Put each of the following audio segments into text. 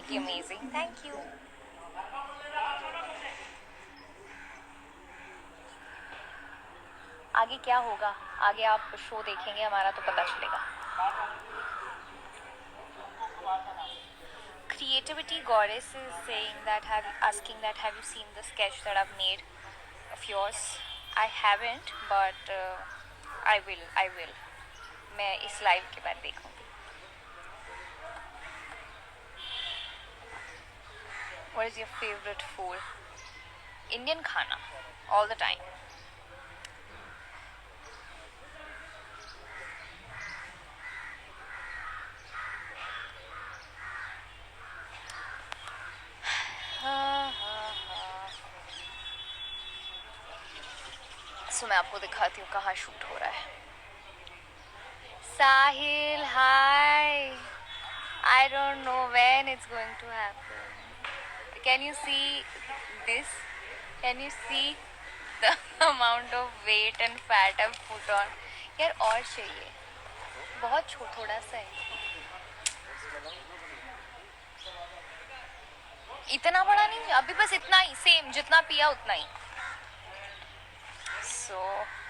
absolutely amazing. Thank you. आगे क्या होगा? आगे आप शो देखेंगे हमारा तो पता चलेगा. Creativity Goddess is saying that asking that have you seen the sketch that I've made of yours? I haven't, but I will. I will. मैं इस लाइव के बाद देखूंगी. What is your favorite food? Indian khana, all the time. मैं आपको दिखाती हूँ कहाँ शूट हो रहा है. साहिल, hi. I don't know when it's going to happen. Can you see this? Can you see the amount of weight and fat I've put on? यार और चाहिए. बहुत थोड़ा सा है. इतना बड़ा नहीं, अभी बस इतना ही, सेम जितना पिया उतना ही.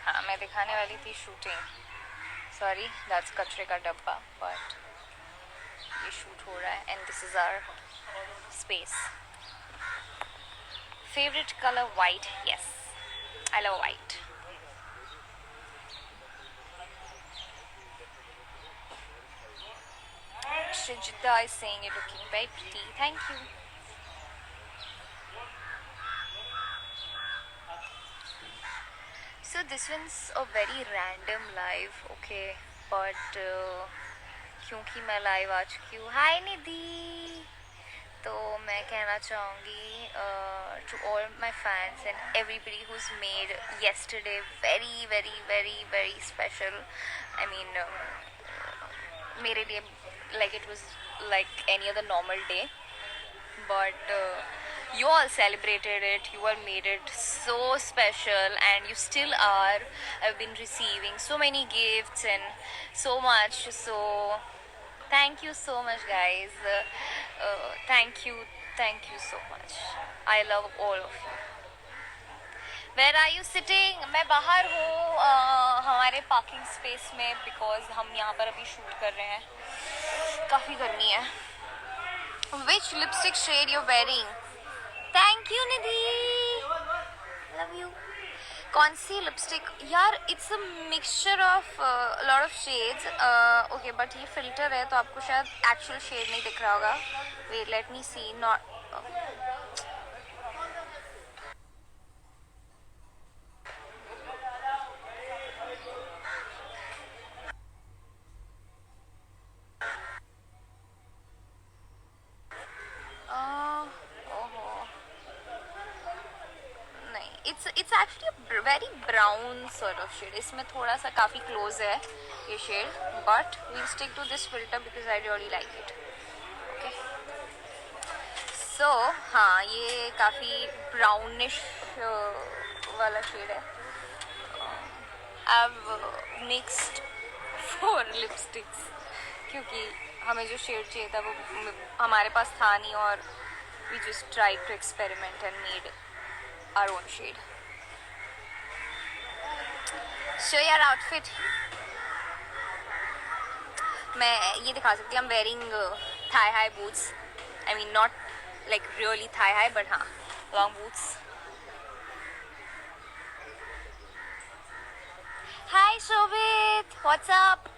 हाँ, मैं दिखाने वाली थी शूटिंग. सॉरी, दैट्स कचरे का डब्बा, बट ये शूट हो रहा है and this is our space. Favourite colour white. Yes, I love white. Srijita is saying you're looking very pretty. Thank you. So this one's a very random live, okay, but क्योंकि मैं live आ चुकी हूँ. हाय निधि. तो मैं कहना चाहूँगी to all my fans and everybody who's made yesterday very very very very special. I mean, मेरे लिए like it was like any other normal day, but you all celebrated it, you all made it so special, and you still are. I've been receiving so many gifts and so much, so thank you so much guys. Thank you so much. I love all of you. Where are you sitting? मैं बाहर हूँ हमारे parking space में, because हम यहाँ पर अभी shoot कर रहे हैं. काफ़ी गर्मी है. Which lipstick shade you're wearing? Thank you Nidhi. Love you. कौन सी लिपस्टिक यार? It's a mixture of lot of shades. Okay, but ये फिल्टर है तो आपको शायद एक्चुअल शेड नहीं दिख रहा होगा. Wait, let me see. Not it's actually a very brown sort of shade. इसमें थोड़ा सा काफ़ी close है ये shade, but we'll stick to this filter because I really like it. Okay. So हाँ, ये काफ़ी brownish वाला shade है. I've mixed 4 lipsticks क्योंकि हमें जो shade चाहिए था वो हमारे पास था नहीं, और we just tried to experiment and made our own shade. Show your outfit. मैं ये दिखा सकती हूँ. I'm wearing thigh high boots. I mean not like really thigh high, but हाँ, long boots. Hi Shobit, what's up?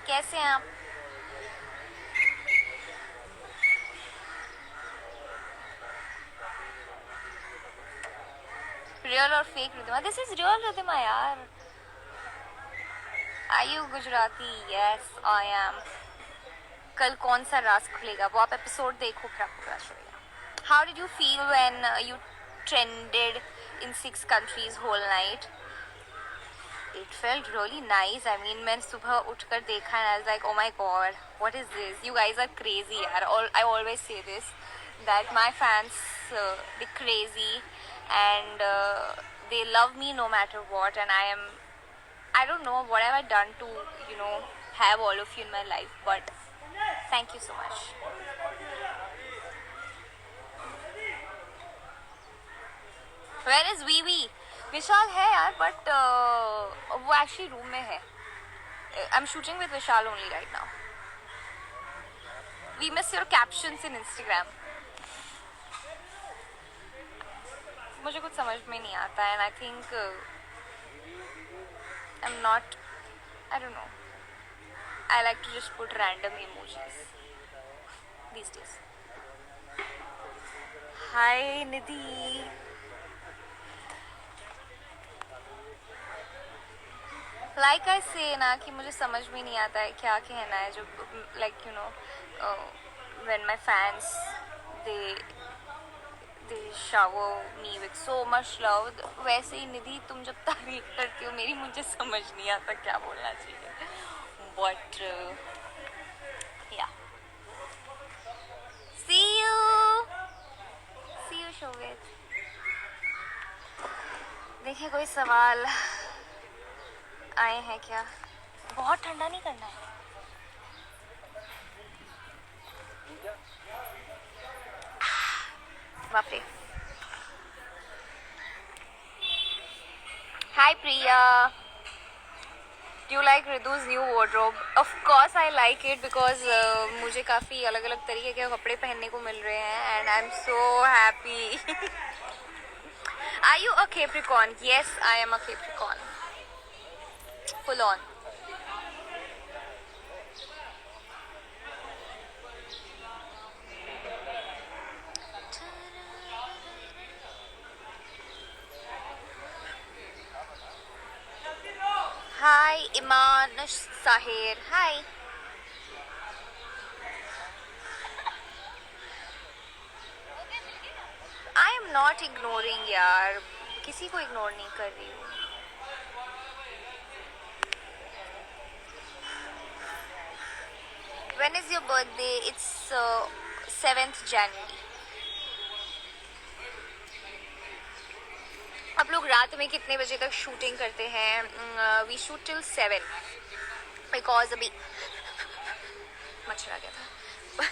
कैसे हैं आप? Real और fake Riddhima? This is real Riddhima यार. Are you Gujarati? Yes I am. कल कौन सा राज खुलेगा वो आप एपिसोड देखो, फिर आपको पता चलेगा. How did you feel when you trended in 6 countries whole night? It felt really nice. I mean, मैंने सुबह उठकर देखा and I was like, oh my god, what is this? You guys are crazy यार. I always say this, that my fans they're crazy and they love me no matter what, and I don't know what have I done to have all of you in my life, but thank you so much. Where is VV? Vishal है यार, but वो actually room में है. I am shooting with Vishal only right now. We miss your captions in Instagram. मुझे कुछ समझ में नहीं आता and I think I am not, I don't know, I like to just put random emojis these days. Hi Nidhi. Like I say ना कि मुझे समझ में नहीं आता है क्या कहना है. जो like you know when my fans they shower me with so much love. वैसे ही निधि तुम जब तारीफ करती हो मेरी, मुझे समझ नहीं आता क्या बोलना चाहिए. But yeah. See you शोभित. देखिए कोई सवाल आए हैं क्या? बहुत ठंडा नहीं करना है. बाप रे. Hi Priya. Do you like Ridu's new wardrobe? Of course I like it because मुझे काफ़ी अलग अलग तरीके के कपड़े पहनने को मिल रहे हैं and I'm so happy. Are you a Capricorn? Yes, I am a Capricorn. Full on. Hi Iman Sahir. Hi. I am not ignoring यार, किसी को इग्नोर नहीं कर रही हूँ. When is your birthday? It's 7th January. आप लोग रात में कितने बजे तक शूटिंग करते हैं? वी शूट टिल 7 बिकॉज अभी मच्छर आ गया था.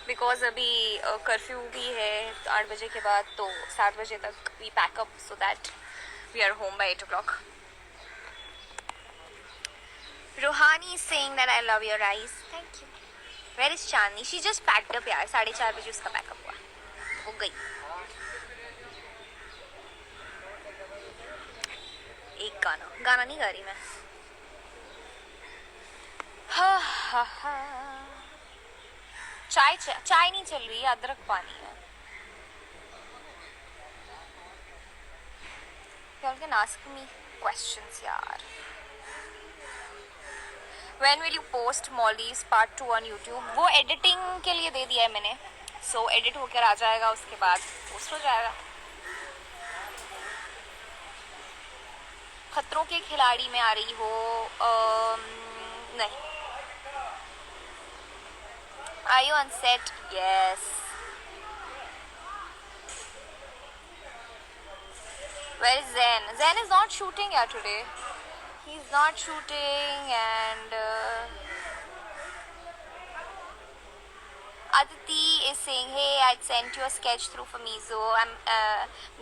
बिकॉज अभी कर्फ्यू भी है 8 बजे के बाद, तो 7 बजे तक we pack up so that we are home by 8 o'clock. Rohani is saying that I love your eyes. Thank you. Where is Chandni? She just packed up यार. 4:30 बजे उसका पैकअप हुआ, वो गई. एक गाना नहीं गा रही मैं. चाय नहीं चल रही, अदरक पानी है. You can ask me questions यार. When will you post Molly's part 2 on YouTube? वो एडिटिंग के लिए दे दिया है मैंने, so एडिट होकर आ जाएगा, उसके बाद पोस्ट हो जाएगा. खतरों के खिलाड़ी में आ रही हो? नहीं. Are you on set? Yes. Where is Zen? Zen is not shooting here today. He's not shooting and Aditi is saying, hey, I sent you a sketch through for Mizo. I'm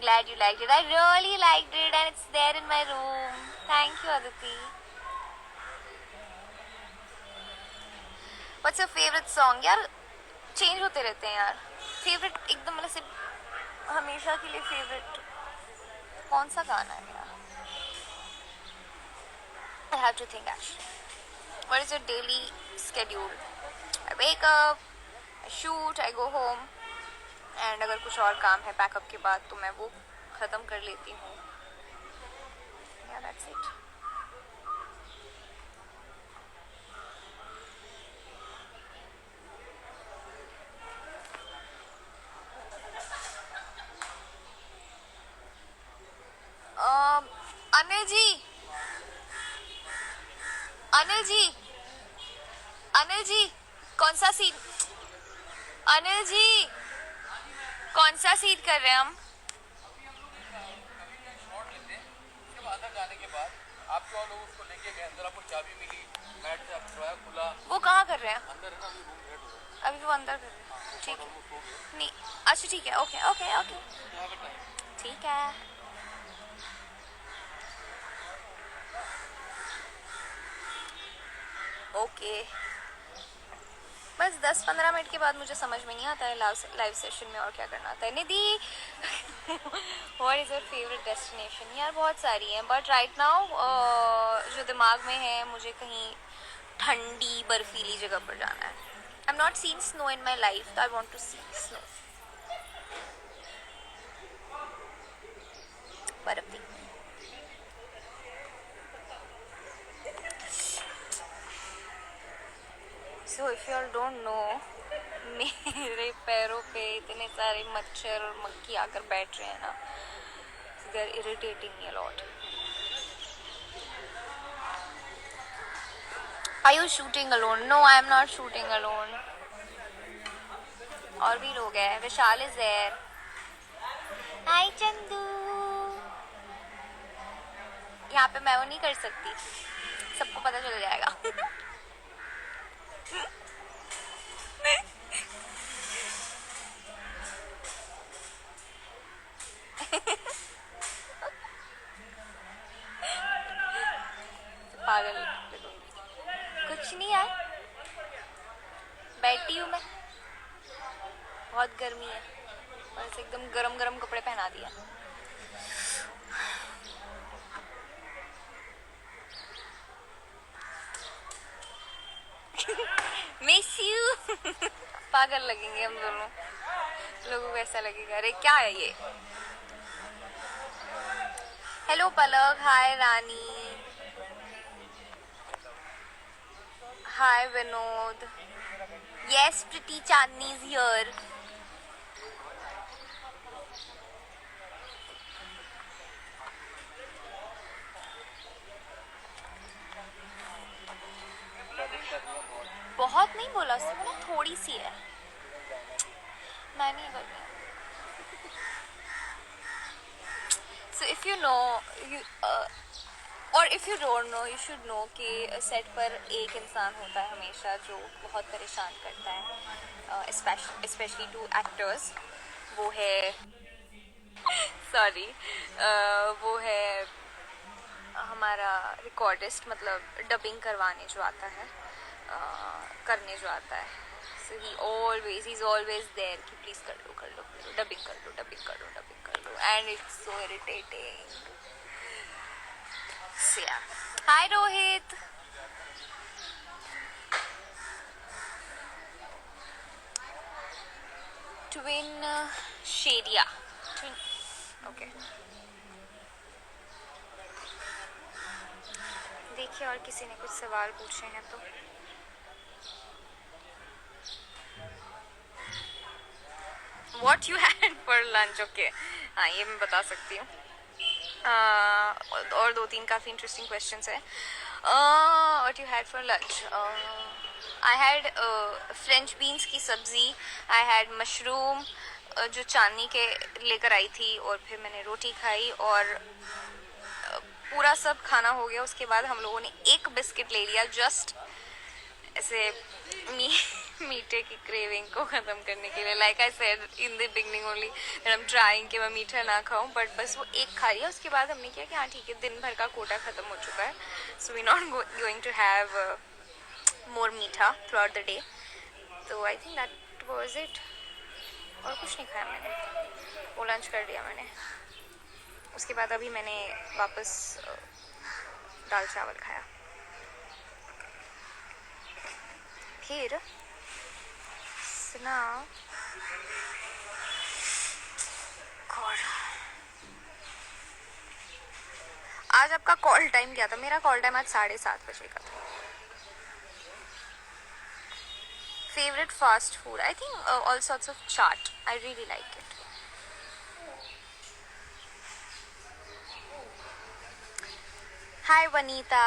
glad you liked it. I really liked it and it's there in my room. Thank you, Aditi. What's your favorite song? यार change होते रहते हैं यार. Favourite एकदम मतलब सिर्फ हमेशा के लिए फेवरेट कौन सा गाना है मेरा? I have to think actually. What is your daily schedule? I wake up, I shoot, I go home, and अगर कुछ और काम है पैकअप के बाद तो मैं वो ख़त्म कर लेती हूँ. Yeah, that's it. Anil ji कौन सा सीन? अनिल जी कौन सा सीन कर रहे हैं हम? आपके और लोग उसको लेके गए अंदर, आपको चाबी मिली, मैट से दरवाजा खुला, वो कहाँ कर रहे हैं? अंदर है ना, अभी रूम रेड हो गया। अभी वो अंदर कर रहे हैं? हाँ, ठीक है। ऑलमोस्ट हो गया। नहीं, अच्छा ठीक है, ओके ओके ओके, यहाँ का टाइम ठीक है। ओके, बस 10-15 मिनट के बाद मुझे समझ में नहीं आता है लाइव सेशन में और क्या करना आता है। Nidhi, what is your favourite destination? यार बहुत सारी हैं, बट राइट नाउ जो दिमाग में है, मुझे कहीं ठंडी बर्फीली जगह पर जाना है। I am not seen snow in my life, तो I want to see snow, बर्फ देखनी। So if you all don't know, मेरे पैरों पे इतने सारे मच्छर और मक्खी आकर बैठ रहे हैं ना, they are irritating me a lot. Are you shooting alone? No, I am not shooting alone. और भी लोग हैं, Vishal is there. Hi Chandu. यहाँ पे मैं वो नहीं कर सकती, सबको पता चल जाएगा। पागल कुछ नहीं यार, बैठी हूँ मैं, बहुत गर्मी है, बस एकदम गरम गरम कपड़े पहना दिया। Miss you. पागल लगेंगे हम दोनों, लोगों को ऐसा लगेगा अरे क्या है ये। Hello Palak, hi Rani, hi Vinod, yes Preeti Chandni is here. बहुत नहीं बोला उसने, बोला थोड़ी सी है, मैं नहीं कर रही। सो इफ़ यू नो और if you don't know, you should know कि सेट पर एक इंसान होता है हमेशा जो बहुत परेशान करता है, स्पेशली टू एक्टर्स। वो है सॉरी, वो है हमारा रिकॉर्डिस्ट, मतलब डबिंग करवाने जो आता है, करने जो आता है। सो ही इज ऑलवेज देयर कि प्लीज़ कर लो कर लो कर लो, डबिंग कर लो डबिंग कर लो डबिंग कर लो, and it's so irritating. So yeah. Hi Rohit. Twin Shadia. Twin. Okay. देखिए और किसी ने कुछ सवाल पूछे हैं तो। What you had for lunch? Okay. हाँ ये मैं बता सकती हूँ। और 2-3 काफ़ी इंटरेस्टिंग क्वेश्चंस है। What you had for lunch? I had French beans की सब्ज़ी, I had मशरूम जो चांदनी के लेकर आई थी, और फिर मैंने रोटी खाई, और पूरा सब खाना हो गया। उसके बाद हम लोगों ने एक बिस्किट ले लिया, जस्ट ऐसे मीठे की क्रेविंग को ख़त्म करने के लिए। Like I said in the beginning only that I am trying कि मैं मीठा ना खाऊं, बट बस वो एक खा लिया। उसके बाद हमने किया कि हाँ ठीक है, दिन भर का कोटा ख़त्म हो चुका है, so we not going to have more मीठा थ्रू आउट द डे। तो I think that was it, और कुछ नहीं खाया मैंने, वो लंच कर लिया मैंने। उसके बाद अभी मैंने वापस दाल चावल खाया। फिर सुना आज आपका कॉल टाइम क्या था? मेरा कॉल टाइम आज 7:30 का था। Favourite fast food, I think all sorts of chaat, I really like it. Hi Vanita.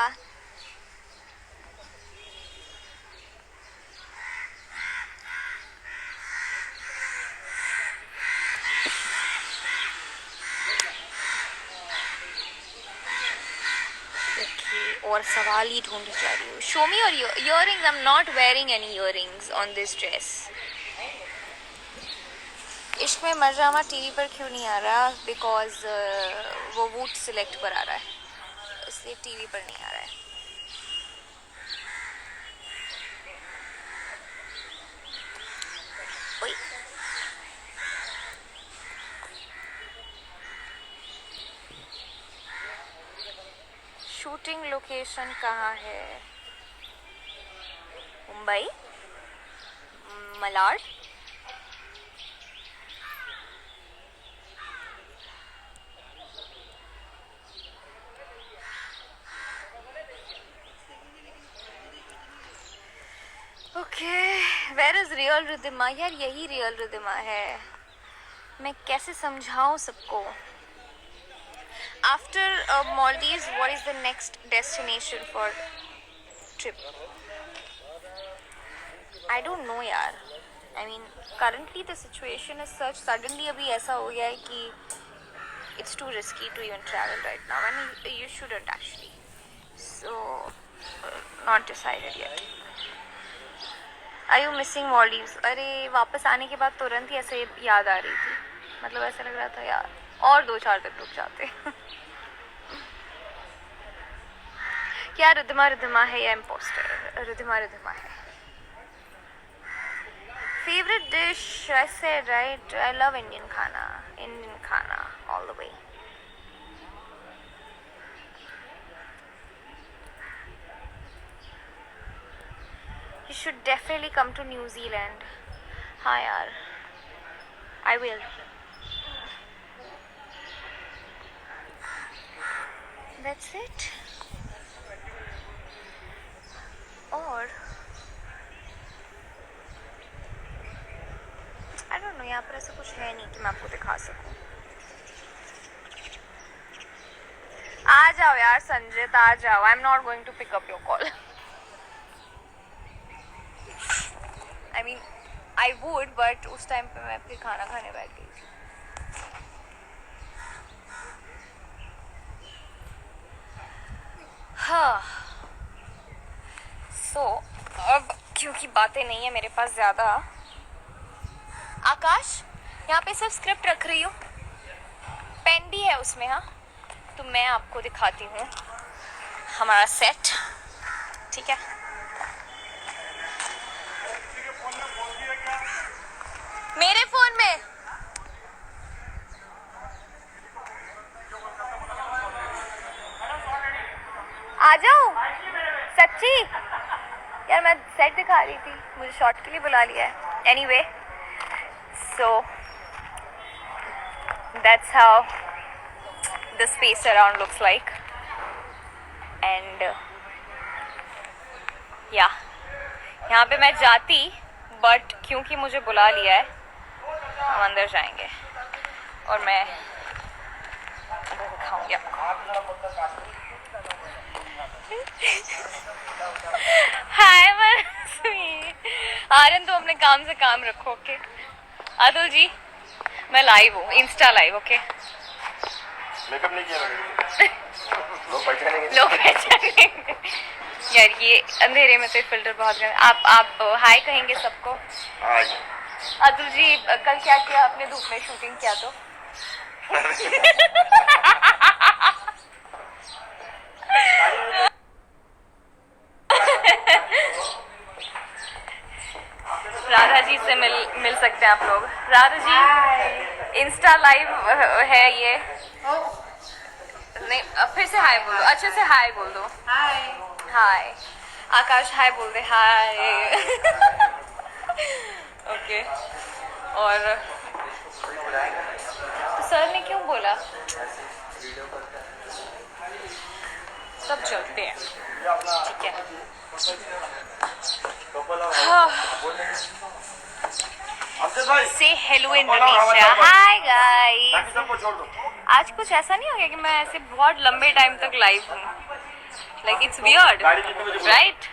और सवाल ही ढूंढ जा रही हूँ. Show me your earrings. I'm not wearing any earrings on this dress. इश्क में मरजामा टीवी पर क्यों नहीं आ रहा? बिकॉज वो वूट सिलेक्ट पर आ रहा है, इसलिए टीवी पर नहीं आ रहा है. ओए. शूटिंग लोकेशन कहाँ है? Mumbai, Malad. Okay, where is real Ridhima? यार यही रियल रिदिमा है, मैं कैसे समझाऊं सबको. After Maldives, what is the next destination for trip? I don't know यार. I mean, currently the situation is such. Suddenly अभी ऐसा हो गया है कि it's too risky to even travel right now. I mean, you shouldn't actually. So, not decided yet. Are you missing Maldives? अरे वापस आने के बाद तुरंत ही ऐसे याद आ रही थी. मतलब ऐसा लग रहा था यार और 2-4 दिन रुक जाते. क्या रिद्धिमा रिद्धिमा है या इम्पोस्टर? रिद्धिमा रिद्धिमा है. Favorite dish? I said right. I love Indian khana all the way. You should definitely come to New Zealand. हाँ यार, I will. That's it. और I don't know, यहाँ पर ऐसा कुछ है नहीं कि मैं आपको दिखा सकूं. आ जाओ यार संजित, आ जाओ. I'm not going to pick up your call. I mean, I would, but उस टाइम पे मैं फिर खाना खाने बैठ गई थी. हाँ. So, अब क्योंकि बातें नहीं है मेरे पास ज़्यादा. आकाश, यहाँ पे सब स्क्रिप्ट रख रही हूँ, पेन भी है उसमें. हाँ, तो मैं आपको दिखाती हूँ हमारा सेट. ठीक है, मेरे फोन में. आ जाओ सच्ची यार, मैं सेट दिखा रही थी, मुझे शॉट के लिए बुला लिया है. Anyway, so that's how the space around looks like. And yeah, यहाँ पे मैं जाती, बट क्योंकि मुझे बुला लिया है हम अंदर जाएंगे और मैं अंदर दिखाऊंगी आपको. हाय मनस्वी. आर्यन, तो अपने काम से काम रखो. ओके अतुल जी, मैं लाइव हूँ, इंस्टा लाइव. ओके, मेकअप नहीं किया मैंने. लोग पहचानेंगे यार, ये अंधेरे में तो फिल्टर बहुत गंदा. आप हाय कहेंगे सबको. अतुल जी, कल क्या किया आपने? धूप में शूटिंग किया तो राधा जी से मिल सकते हैं आप लोग. राधा जी, इंस्टा लाइव है ये. नहीं, फिर से हाय बोलो, अच्छे से हाय बोल दो. हाय. हाय आकाश, हाय बोल दे. हाय. ओके. और तो सर ने क्यों बोला? सब चलते हैं, ठीक है. Say hello Indonesia. Hi guys. आज कुछ ऐसा नहीं हो गया कि मैं ऐसे बहुत लंबे टाइम तक लाइव हूँ. Like it's weird, right?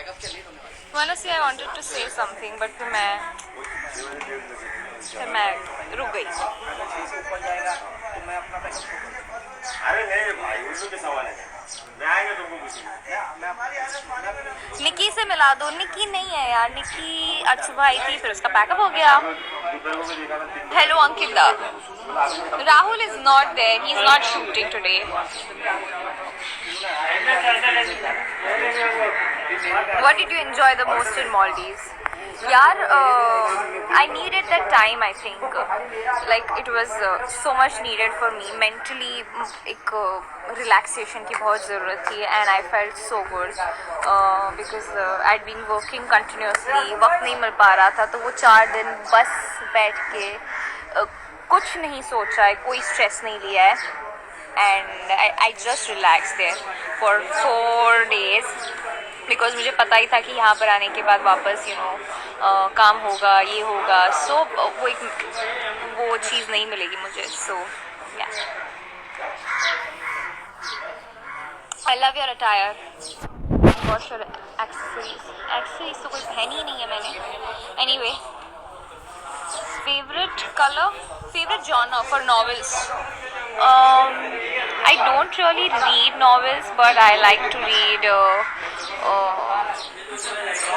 Pack up के लिए होने वाला Honestly, I wanted to say something, but फिर मैं रुक गई. है। ऊपर जाएगा तो मैं अपना पैकअप अरे नहीं भाई उल्लू के सवाल है मैं आएंगे तुमको कुछ निकी से मिला दो. निकी नहीं है यार. निकी आज सुबह आई थी, फिर उसका पैकअप हो गया. Hello Ankita. Rahul is not there. He's not shooting today. What did you enjoy the most in Maldives? यार I needed that time. I think like it was so much needed for me mentally. एक relaxation की बहुत ज़रूरत थी and I felt so good because I'd been working continuously. वक्त नहीं मिल पा रहा था, तो वो 4 दिन बस बैठ के कुछ नहीं सोचा है, कोई स्ट्रेस नहीं लिया है and I just relaxed there for 4 days because मुझे पता ही था कि यहाँ पर आने के बाद वापस काम होगा, ये होगा. सो वो चीज़ नहीं मिलेगी मुझे. सो yeah. I love your attire. What's your accessories? Accessories तो कोई पहनी ही नहीं है मैंने. Anyway, favorite color, favorite genre for novels. I don't really read novels, but I like to read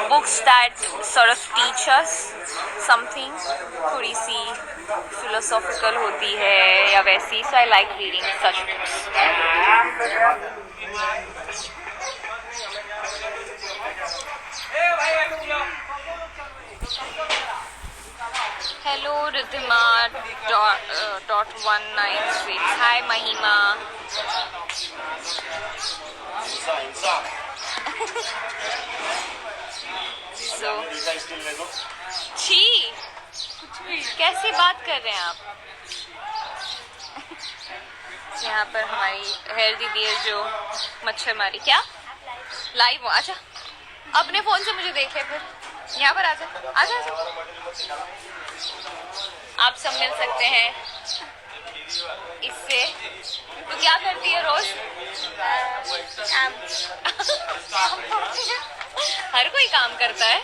books that sort of teach us something. थोड़ी सी philosophical होती है या वैसी. So I like reading such books. Hello Ridhima .196. Hi Mahima. So छी, कैसी बात कर रहे हैं आप? यहाँ पर हमारी हेयर दीदी है जो मच्छर मारी. क्या लाइव हो? अच्छा, अपने फ़ोन से मुझे देखे फिर. यहाँ पर आजा आजा आजा. आप सब मिल सकते हैं इससे. तो क्या करती है रोज? हर कोई काम करता है.